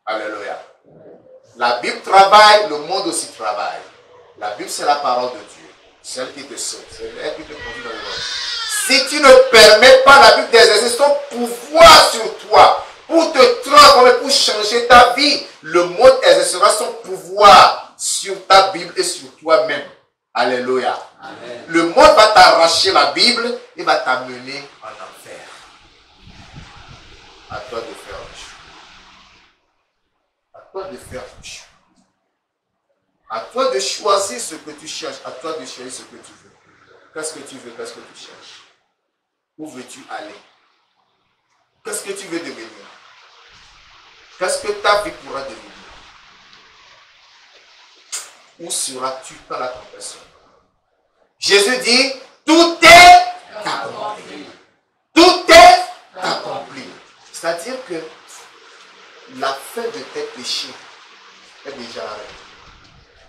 Alléluia. La Bible travaille, le monde aussi travaille. La Bible, c'est la parole de Dieu. Celle qui te sauve, c'est elle qui te conduit dans le royaume. Si tu ne permets pas la Bible d'exercer son pouvoir sur toi, pour te transformer, pour changer ta vie, le monde exercera son pouvoir sur ta Bible et sur toi-même. Alléluia. Amen. Le monde va t'arracher la Bible et va t'amener en enfer. À toi de faire le choix. À toi de faire le choix. À toi de choisir ce que tu cherches. À toi de choisir ce que tu veux. Qu'est-ce que tu veux? Qu'est-ce que tu cherches? Où veux-tu aller? Qu'est-ce que tu veux devenir? Qu'est-ce que ta vie pourra devenir? Où seras-tu quand la tempête sera? Jésus dit, tout est accompli. Tout est accompli. C'est-à-dire que la fin de tes péchés est déjà arrêtée.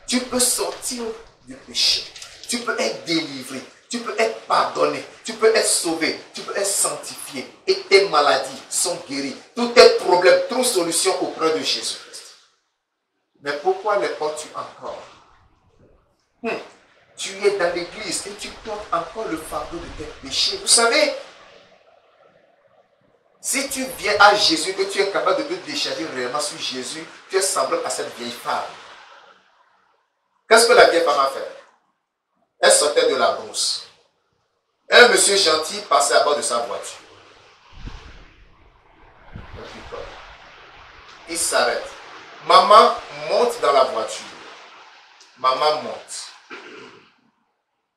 Tu peux sortir du péché. Tu peux être délivré. Tu peux être pardonné. Tu peux être sauvé. Tu peux être sanctifié. Et tes maladies sont guéries. Tous tes problèmes trouvent solution auprès de Jésus-Christ. Mais pourquoi les portes-tu encore? Tu es dans l'église et tu portes encore le fardeau de tes péchés. Vous savez, si tu viens à Jésus, que tu es capable de te décharger réellement sur Jésus, tu es semblable à cette vieille femme. Qu'est-ce que la vieille femme a fait? Elle sortait de la brousse. Un monsieur gentil passait à bord de sa voiture. Il s'arrête. Maman monte dans la voiture. Maman monte.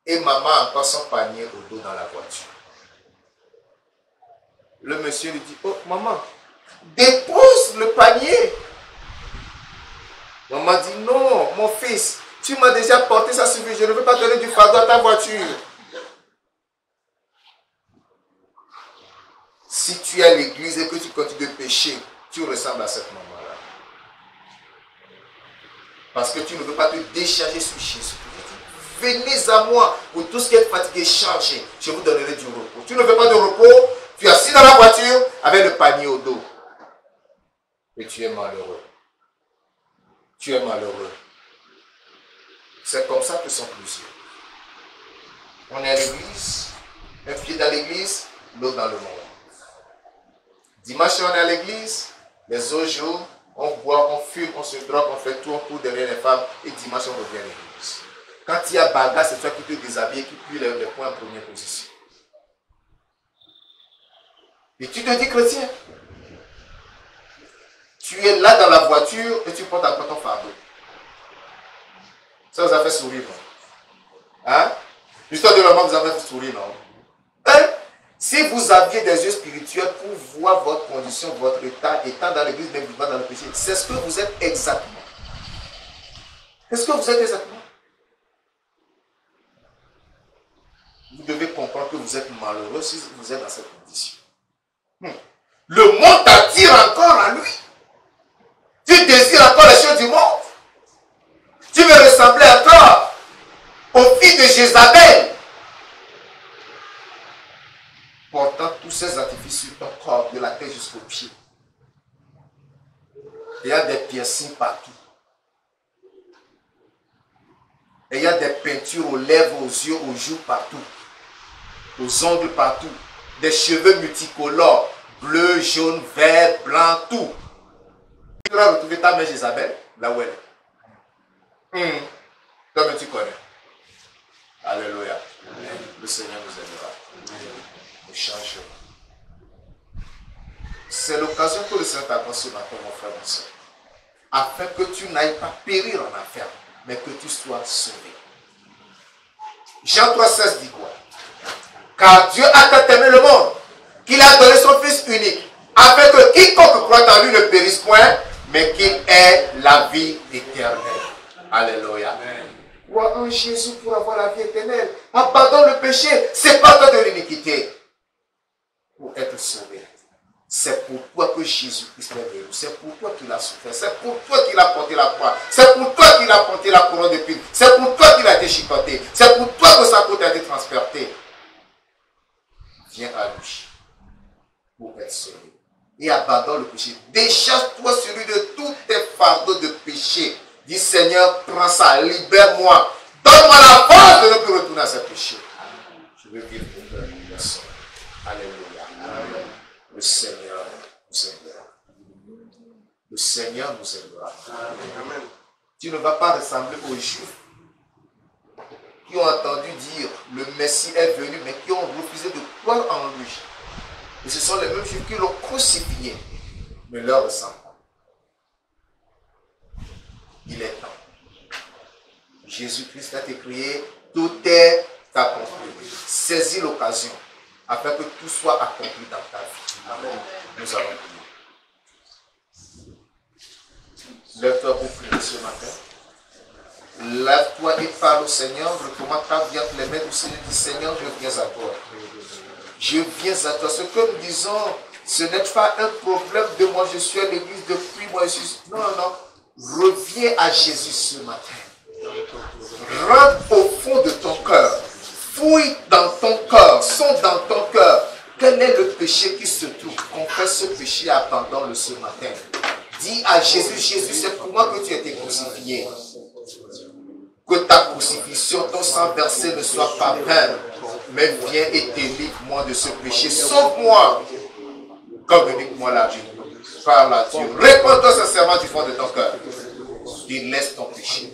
Et maman a encore son panier au dos dans la voiture. Le monsieur lui dit, oh maman, dépose le panier. Maman dit, non, mon fils, tu m'as déjà porté, ça suffit, je ne veux pas donner du fardeau à ta voiture. Si tu es à l'église et que tu continues de pécher, tu ressembles à cette maman-là. Parce que tu ne veux pas te décharger sur Jésus. Venez à moi, pour tout ce qui est fatigué, chargé, je vous donnerai du repos. Tu ne veux pas de repos, tu es assis dans la voiture avec le panier au dos. Et tu es malheureux. Tu es malheureux. C'est comme ça que sont plusieurs. On est à l'église, un pied dans l'église, l'autre dans le monde. Dimanche, on est à l'église, les autres jours, on boit, on fume, on se drogue, on fait tout, on court derrière les femmes, et dimanche, on revient à l'église. Quand il y a bagarre, c'est toi qui te déshabille, qui plie les points en première position. Et tu te dis chrétien. Tu es là dans la voiture et tu portes encore ton fardeau. Ça vous a fait sourire, non? Hein? L'histoire de l'homme vous a fait sourire, non? Hein? Si vous aviez des yeux spirituels pour voir votre condition, votre état, étant dans l'église, même vivant dans le péché, c'est ce que vous êtes exactement. Qu'est-ce que vous êtes exactement? Vous devez comprendre que vous êtes malheureux si vous êtes dans cette condition. Le monde t'attire encore à lui. Tu désires encore les choses du monde. Tu veux ressembler encore aux filles de Jézabel. Portant tous ces artifices sur ton corps, de la tête jusqu'aux pieds. Il y a des piercings partout. Et il y a des peintures aux lèvres, aux yeux, aux joues partout. Aux ongles partout. Des cheveux multicolores. Bleu, jaune, vert, blanc, tout. Tu vas retrouver ta mère Jézabel, là où elle est. Toi-même tu connais. Alléluia. Le Seigneur nous aidera. Nous changerons. C'est l'occasion que le Seigneur t'accorde ce matin, mon frère, mon soeur. Afin que tu n'ailles pas périr en enfer, mais que tu sois sauvé. Jean 3,16 dit quoi? Car Dieu a tant aimé le monde qu'il a donné son Fils unique, afin que quiconque croit en lui ne périsse point, mais qu'il ait la vie éternelle. Alléluia. Crois en Jésus pour avoir la vie éternelle. Abandonne le péché. C'est pas toi de l'iniquité. Pour être sauvé. C'est pour toi que Jésus-Christ est venu. C'est pour toi qu'il a souffert. C'est pour toi qu'il a porté la croix. C'est pour toi qu'il a porté la couronne de pine. C'est pour toi qu'il a été chicoté. C'est pour toi que sa côte a été transpercée. Viens à lui pour être sauvé. Et abandonne le péché. Décharge-toi sur lui de tous tes fardeaux de péché. Dis Seigneur, prends ça, libère-moi. Donne-moi la force de ne plus retourner à ce péché. Je veux vivre pour toi, personne. Alléluia. Amen. Le Seigneur nous aidera. Le Seigneur nous aidera. Amen. Tu ne vas pas ressembler aux Juifs qui ont entendu dire le Messie est venu, mais qui ont refusé de croire en lui. Et ce sont les mêmes Juifs qui l'ont crucifié, mais leur ressemble. Il est temps. Jésus-Christ a écrit, tout est t'accomplir. Saisis l'occasion afin que tout soit accompli dans ta vie. Amen. Nous allons prier. Lève-toi pour prier ce matin. Lève-toi et parle au Seigneur. Recommande ta vie entre les mains du Seigneur. Dis Seigneur, je viens à toi. Je viens à toi. Ce que nous disons, ce n'est pas un problème de moi, je suis à l'église depuis moi. Non, non, non. Reviens à Jésus ce matin. Rentre au fond de ton cœur. Fouille dans ton cœur. Sonde dans ton cœur. Quel est le péché qui se trouve? Confesse ce péché et abandonne-le ce matin. Dis à Jésus, Jésus, c'est pour moi que tu as été crucifié. Que ta crucifixion, ton sang versé ne soit pas vain, mais viens et délivre-moi de ce péché. Sauve-moi, communique-moi la vie. Parle à Dieu. Réponds-toi sincèrement du fond de ton cœur. Délaisse ton péché.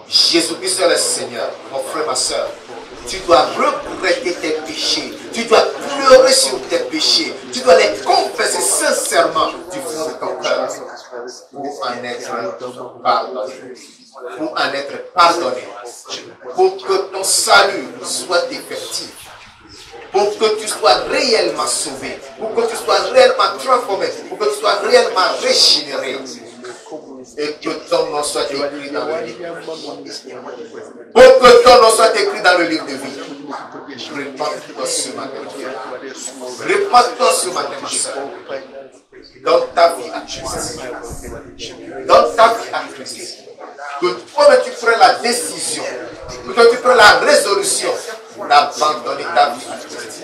Jésus-Christ est le Seigneur, mon frère, ma soeur. Tu dois regretter tes péchés. Tu dois pleurer sur tes péchés. Tu dois les confesser sincèrement du fond de ton cœur pour en être pardonné. Pour en être pardonné. Pour que ton salut soit effectif. Pour que tu sois réellement sauvé. Pour que tu sois réellement transformé. Pour que tu sois réellement régénéré. Et que ton nom soit écrit dans le livre. Pour que ton nom soit écrit dans le livre de vie. Répands-toi ce matin. Répands-toi ce matin, ma soeur. Donne ta vie à Christ. Donne ta vie à Christ. Que toi-même tu prennes la décision. Que tu prennes la résolution d'abandonner ta vie à Christ.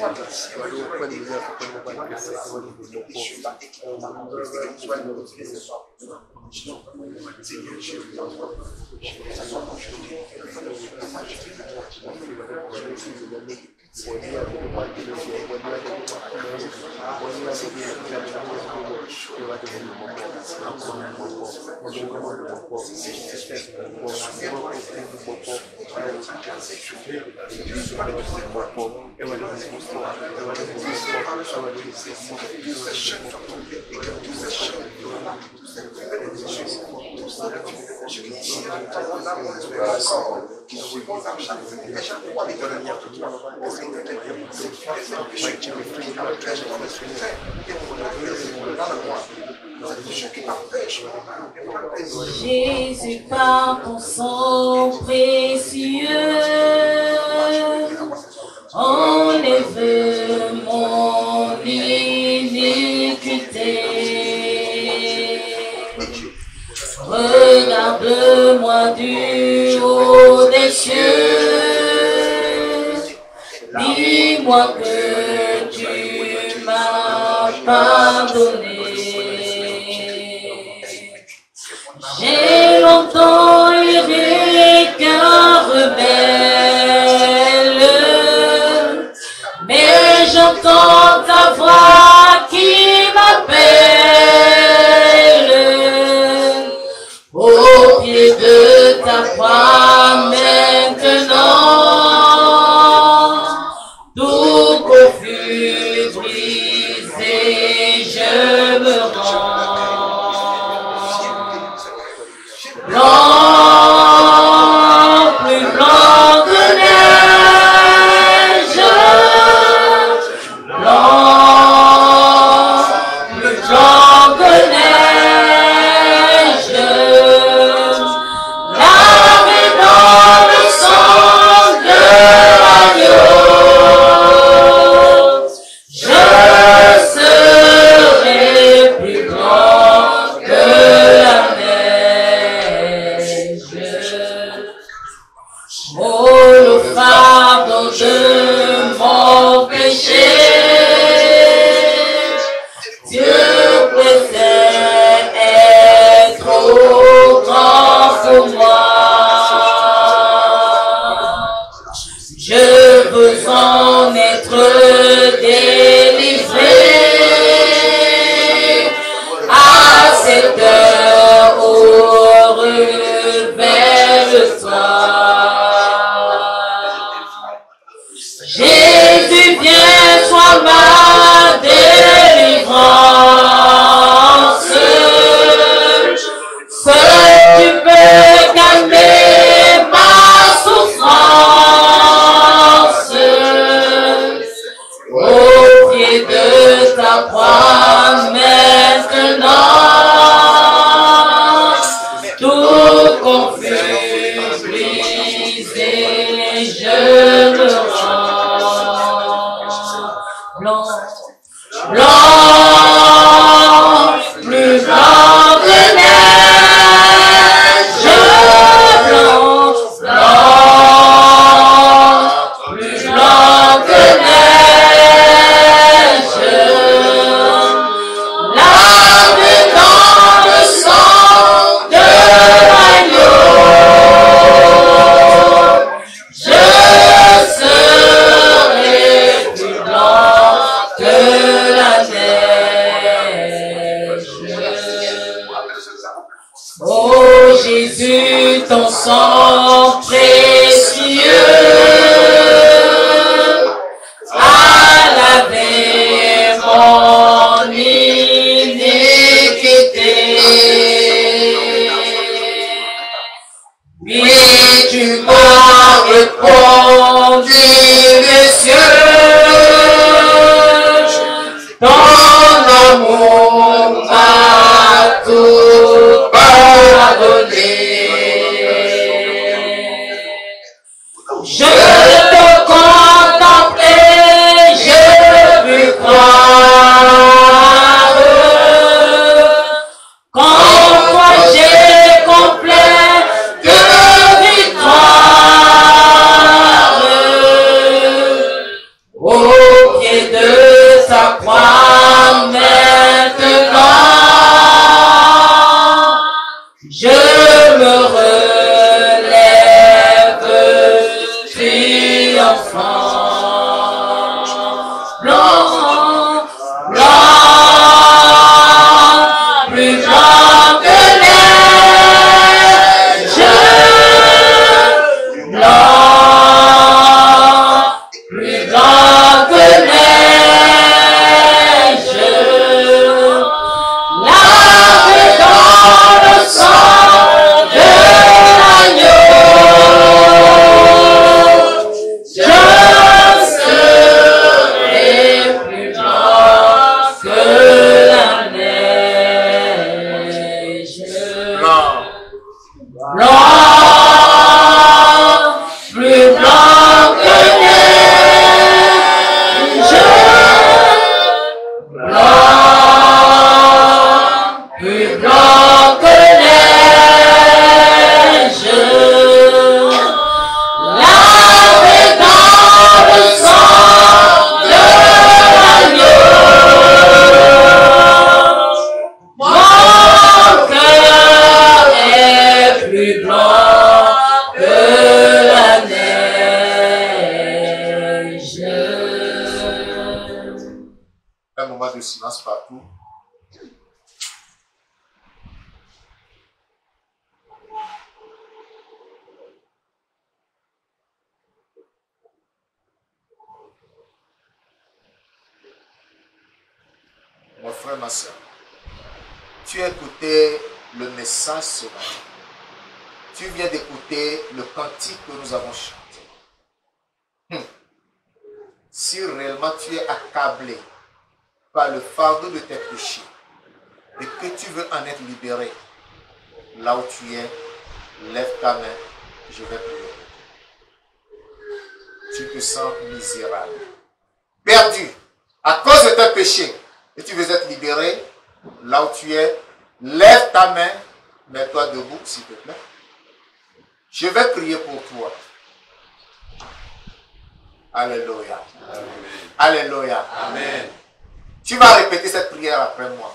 Jésus, par ton sang précieux, enlève mon iniquité. Regarde-moi du haut des cieux, dis-moi que tu m'as pardonné. J'ai longtemps erré qu'un rebelle, mais j'entends ta voix qui m'appelle. Au pied de ta croix maintenant, tout confus, brisé, je me rends. Blanc, plus blanc que neige, blanc, plus blanc que neige, lavé dans le sang de l'agneau, je serai plus blanc que la neige. Oh, le fardeau de mon péché, Dieu préfère être trop grand pour moi. Je veux en être délivré à cette heure où révèle-toi. Jésus, viens, sois ma délivrance. sang précieux a lavé mon iniquité. Oui, tu m'as répondu des cieux, ton amour m'a tout pardonné. Je te contemplais, je pus croire qu'en toi j'ai complet de victoire. Au pied de sa croix maintenant, je me relève triomphant. Blanc, blanc, plus blanc que neige. Blanc, plus blanc que neige. Lavé dans le sang de l'agneau, je serai plus blanc que la neige. Blanc. Blanc, plus blanc que neige. Blanc, plus blanc que neige. Lavé dans le sang de l'agneau, mon cœur est plus blanc que la neige. Un moment de silence partout. Mon frère, ma soeur, tu as écouté le message ce matin. Tu viens d'écouter le cantique que nous avons chanté. Si réellement tu es accablé par le fardeau de tes péchés et que tu veux en être libéré, là où tu es, lève ta main, je vais prier. Tu te sens misérable, perdu à cause de tes péchés et tu veux être libéré, là où tu es, lève ta main, mets-toi debout s'il te plaît. Je vais prier pour toi. Alléluia. Amen. Alléluia. Amen. Tu vas répéter cette prière après moi.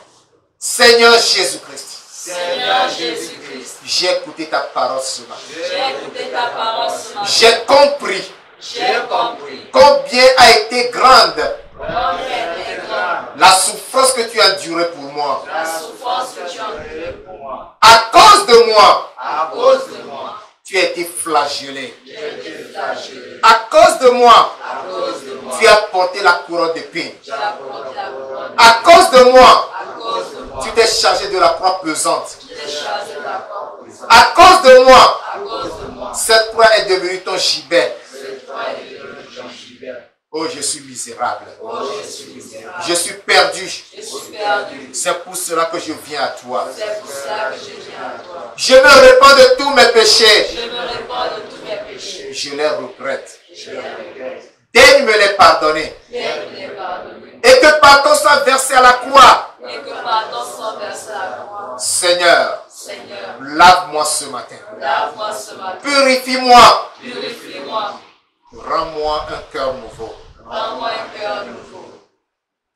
Seigneur Jésus-Christ. Seigneur Jésus-Christ, J'ai écouté ta parole ce matin. j'ai écouté ta parole ce matin. J'ai compris J'ai compris combien a été grande combien était grande la souffrance que tu as endurée pour moi. la souffrance que tu as endurée pour moi. À cause de moi, À cause de moi, tu as été flagellé. j'ai été flagellé. À cause de moi, À cause de moi, tu as porté la couronne d'épines. tu as porté la couronne. À cause de moi, À cause de moi, tu t'es chargé de la croix pesante. tu t'es chargé de la croix. À cause de moi, À cause de moi, cette croix est devenue ton gibet. cette croix est devenue ton gibet. Oh, je suis misérable. Oh, je suis misérable. Je suis perdu. Je suis perdu. C'est pour cela que je viens à toi. C'est pour ça que je viens à toi. Je me répands de tous mes péchés. Je me répands de tous mes péchés. Je les regrette. Je les regrette. Daigne me les pardonner. Viens me les pardonner. Et que par ton sang versé à la croix, Et que par ton sang versé à la croix, Seigneur, Seigneur, lave-moi ce matin. lave-moi ce matin. Purifie-moi. Purifie-moi. Rends-moi un cœur nouveau. Rends-moi un cœur nouveau.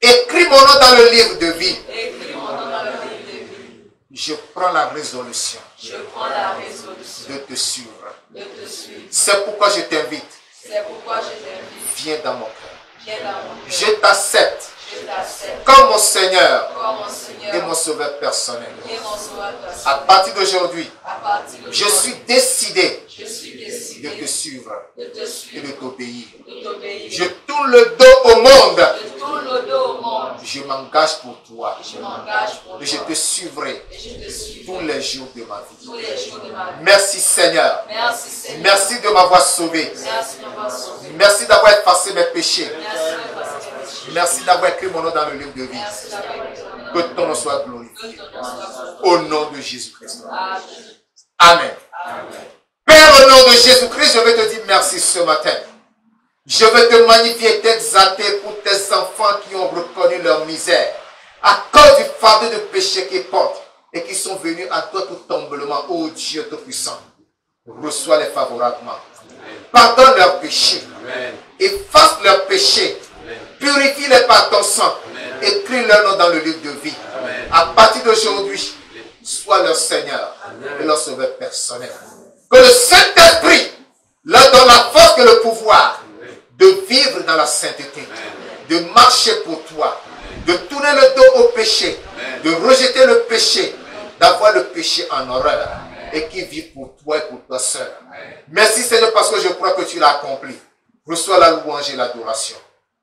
Écris mon nom dans le livre de vie. Écris mon nom dans le livre de vie. Je prends la résolution Je prends la résolution de te suivre. de te suivre. C'est pourquoi je t'invite. C'est pourquoi je t'invite. Viens dans mon cœur. Viens dans mon cœur. Je t'accepte Je comme mon Seigneur et mon Sauveur personnel. À partir d'aujourd'hui, je suis décidé de te suivre et de t'obéir. Je tourne le dos au monde. Je m'engage pour toi. Et je te suivrai tous les jours de ma vie. Merci Seigneur. Merci de m'avoir sauvé. Merci d'avoir effacé mes péchés. Merci d'avoir écrit mon nom dans le livre de vie. Que ton nom soit glorifié. Au nom de Jésus-Christ. Amen. Père, au nom de Jésus-Christ, je vais te dire merci ce matin. Je veux te magnifier et t'exalter pour tes enfants qui ont reconnu leur misère à cause du fardeau de péché qu'ils portent et qui sont venus à toi tout humblement, ô Dieu Tout-Puissant. Reçois-les favorablement. Pardonne leurs péchés. Efface leurs péchés. Purifie-les par ton sang. Écris leur nom dans le livre de vie. À partir d'aujourd'hui, sois leur Seigneur et leur Sauveur personnel. Que le Saint-Esprit leur donne la force et le pouvoir de vivre dans la sainteté, de marcher pour toi, de tourner le dos au péché, de rejeter le péché, d'avoir le péché en horreur et qui vit pour toi et pour toi seul. Merci Seigneur parce que je crois que tu l'as accompli. Reçois la louange et l'adoration.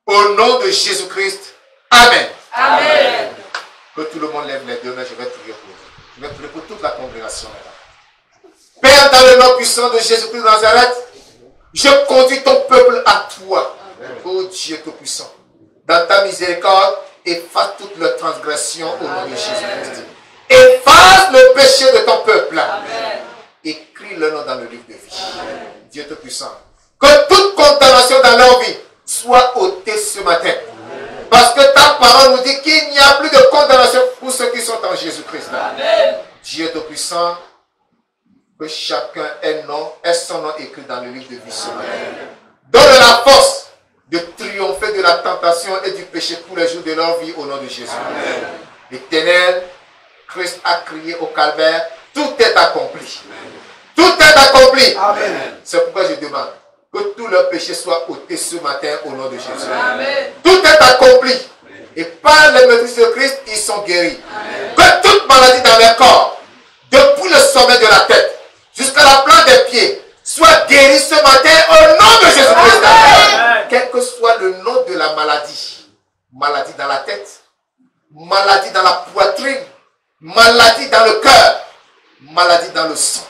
Au nom de Jésus-Christ, Amen. Amen. Que tout le monde lève les deux mains, je vais prier pour vous. Je vais prier pour toute la congrégation. Père, dans le nom puissant de Jésus-Christ de Nazareth, je conduis ton peuple à toi, ô Dieu Tout-Puissant. Dans ta miséricorde, efface toutes leurs transgressions au nom de Jésus-Christ. Efface le péché de ton peuple. Écris le nom dans le livre de vie. Dieu Tout-Puissant. Que toute condamnation dans leur vie soit ôtée ce matin. Parce que ta parole nous dit qu'il n'y a plus de condamnation pour ceux qui sont en Jésus-Christ. Dieu Tout-Puissant, que chacun ait son nom écrit dans le livre de vie ce matin. Donne la force de triompher de la tentation et du péché tous les jours de leur vie au nom de Jésus. L'Éternel, Christ a crié au calvaire, tout est accompli. Tout est accompli. C'est pourquoi je demande que tous leurs péchés soient ôtés ce matin au nom de Jésus. Amen. Tout est accompli. Et par les maîtrises de Christ, ils sont guéris. Amen. Que toute maladie dans leur corps, depuis le sommet de la tête jusqu'à la plante des pieds, soit guérie ce matin au nom de Jésus-Christ. Quel que soit le nom de la maladie, maladie dans la tête, maladie dans la poitrine, maladie dans le cœur, maladie dans le sang,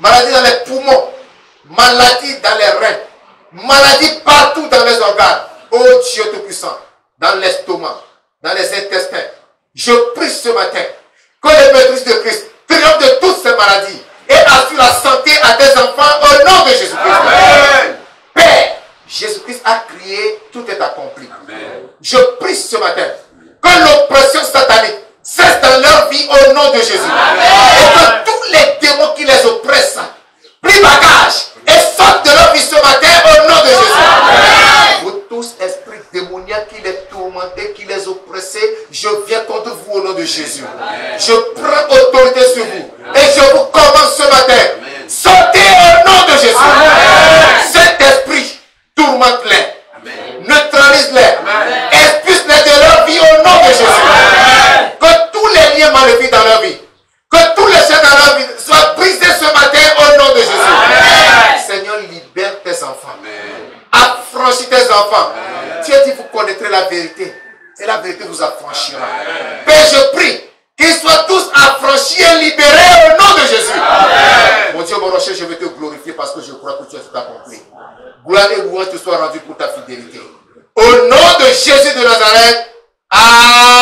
maladie dans les poumons, maladie dans les reins, maladie partout dans les organes. Oh Dieu Tout-Puissant, dans l'estomac, dans les intestins. Je prie ce matin que les maîtrises de Christ triomphent de toutes ces maladies et assure la santé à tes enfants au nom de Jésus-Christ. Père, Jésus-Christ a crié, tout est accompli. Amen. Je prie ce matin que l'oppression satanique cesse dans leur vie au nom de Jésus. Amen. Et que tous les démons qui les oppressent pris bagage et sortent de leur vie ce matin au nom de Jésus. Amen. Vous tous, esprits démoniaques qui les tourmentaient, qui les oppressaient, je viens contre vous au nom de Jésus. Amen. Je prends autorité sur vous. Amen. Et je vous commande ce matin. Amen. Sortez au nom de Jésus. Cet esprit tourmente-les, neutralise-les, expulse-les de leur vie au nom de Jésus. Amen. Que tous les liens maléfiques dans leur vie, que tous les chaînes dans leur vie soient brisés ce matin au nom de Jésus. Amen. Seigneur, libère tes enfants. Amen. Affranchis tes enfants. Amen. Tu as dit, vous connaîtrez la vérité et la vérité vous affranchira. Amen. Père, je prie qu'ils soient tous affranchis et libérés au nom de Jésus. Amen. Mon Dieu, mon rocher, je vais te glorifier parce que je crois que tu as tout accompli. Gloire et louange te soient rendues pour ta fidélité. Au nom de Jésus de Nazareth. Amen.